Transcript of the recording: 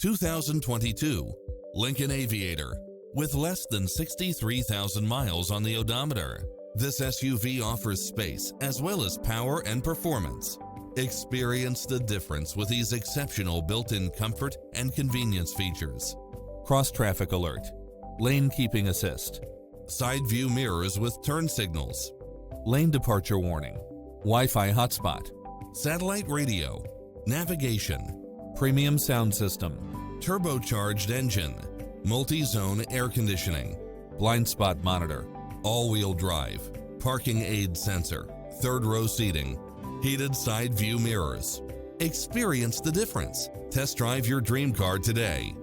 2022 Lincoln Aviator. With less than 63,000 miles on the odometer, this SUV offers space as well as power and performance. Experience the difference with these exceptional built-in comfort and convenience features. Cross-traffic alert, lane keeping assist, side view mirrors with turn signals, lane departure warning, Wi-Fi hotspot, satellite radio, navigation, premium sound system, turbocharged engine, multi-zone air conditioning, blind spot monitor, all-wheel drive, parking aid sensor, third row seating, heated side view mirrors. Experience the difference. Test drive your dream car today.